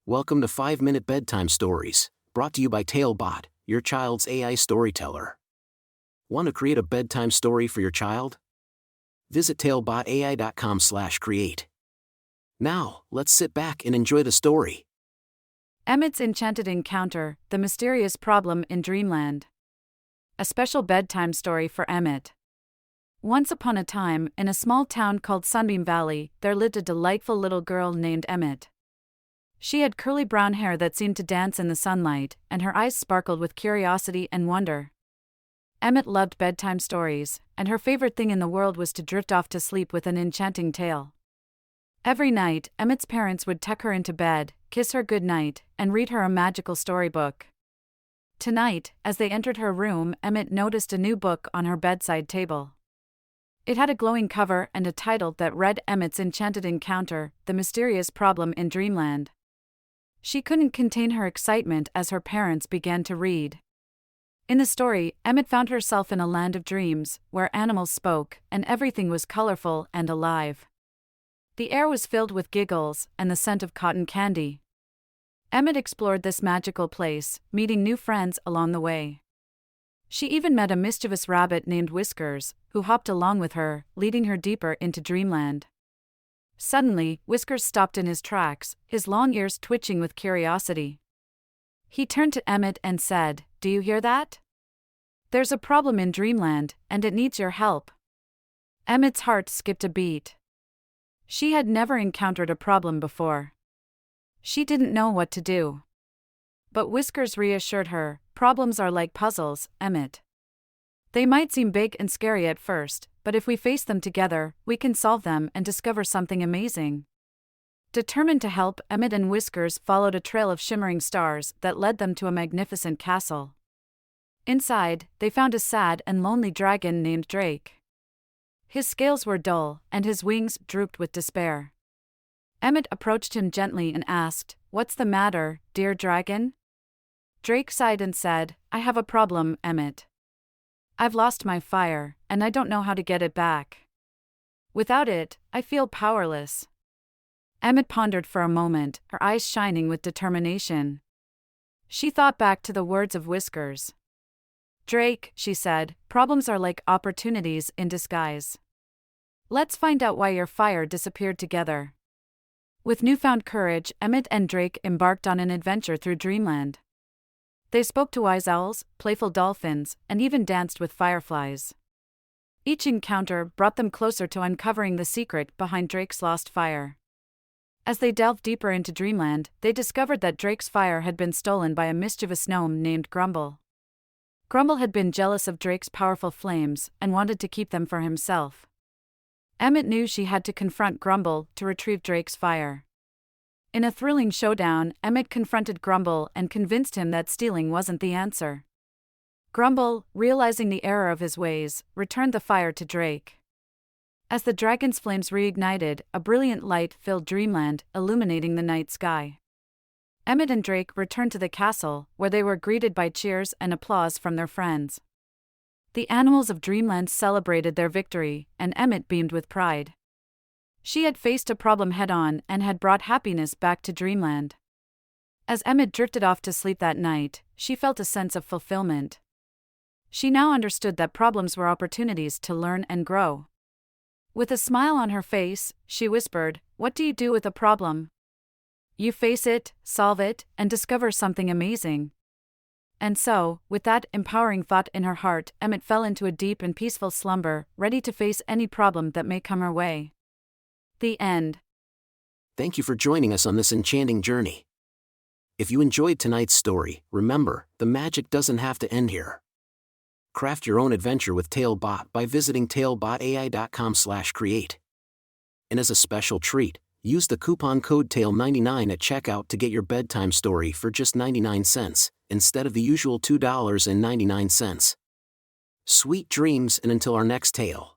Welcome to 5-Minute Bedtime Stories, brought to you by TaleBot, your child's AI storyteller. Want to create a bedtime story for your child? Visit talebotai.com/create. Now, let's sit back and enjoy the story. Emmet's Enchanted Encounter, The Mysterious Problem in Dreamland. A special bedtime story for Emmet. Once upon a time, in a small town called Sunbeam Valley, there lived a delightful little girl named Emmet. She had curly brown hair that seemed to dance in the sunlight, and her eyes sparkled with curiosity and wonder. Emmet loved bedtime stories, and her favorite thing in the world was to drift off to sleep with an enchanting tale. Every night, Emmet's parents would tuck her into bed, kiss her goodnight, and read her a magical storybook. Tonight, as they entered her room, Emmet noticed a new book on her bedside table. It had a glowing cover and a title that read Emmet's Enchanted Encounter, The Mysterious Problem in Dreamland. She couldn't contain her excitement as her parents began to read. In the story, Emmet found herself in a land of dreams, where animals spoke, and everything was colorful and alive. The air was filled with giggles and the scent of cotton candy. Emmet explored this magical place, meeting new friends along the way. She even met a mischievous rabbit named Whiskers, who hopped along with her, leading her deeper into Dreamland. Suddenly, Whiskers stopped in his tracks, his long ears twitching with curiosity. He turned to Emmet and said, "Do you hear that? There's a problem in Dreamland, and it needs your help." Emmet's heart skipped a beat. She had never encountered a problem before. She didn't know what to do. But Whiskers reassured her, "Problems are like puzzles, Emmet. They might seem big and scary at first, but if we face them together, we can solve them and discover something amazing." Determined to help, Emmet and Whiskers followed a trail of shimmering stars that led them to a magnificent castle. Inside, they found a sad and lonely dragon named Drake. His scales were dull, and his wings drooped with despair. Emmet approached him gently and asked, "What's the matter, dear dragon?" Drake sighed and said, "I have a problem, Emmet. I've lost my fire, and I don't know how to get it back. Without it, I feel powerless." Emmet pondered for a moment, her eyes shining with determination. She thought back to the words of Whiskers. "Drake," she said, "problems are like opportunities in disguise. Let's find out why your fire disappeared together." With newfound courage, Emmet and Drake embarked on an adventure through Dreamland. They spoke to wise owls, playful dolphins, and even danced with fireflies. Each encounter brought them closer to uncovering the secret behind Drake's lost fire. As they delved deeper into Dreamland, they discovered that Drake's fire had been stolen by a mischievous gnome named Grumble. Grumble had been jealous of Drake's powerful flames and wanted to keep them for himself. Emmet knew she had to confront Grumble to retrieve Drake's fire. In a thrilling showdown, Emmet confronted Grumble and convinced him that stealing wasn't the answer. Grumble, realizing the error of his ways, returned the fire to Drake. As the dragon's flames reignited, a brilliant light filled Dreamland, illuminating the night sky. Emmet and Drake returned to the castle, where they were greeted by cheers and applause from their friends. The animals of Dreamland celebrated their victory, and Emmet beamed with pride. She had faced a problem head-on and had brought happiness back to Dreamland. As Emmet drifted off to sleep that night, she felt a sense of fulfillment. She now understood that problems were opportunities to learn and grow. With a smile on her face, she whispered, "What do you do with a problem? You face it, solve it, and discover something amazing." And so, with that empowering thought in her heart, Emmet fell into a deep and peaceful slumber, ready to face any problem that may come her way. The end. Thank you for joining us on this enchanting journey. If you enjoyed tonight's story, remember, the magic doesn't have to end here. Craft your own adventure with TaleBot by visiting talebotai.com/create. And as a special treat, use the coupon code TALE99 at checkout to get your bedtime story for just 99 cents, instead of the usual $2.99. Sweet dreams, and until our next tale.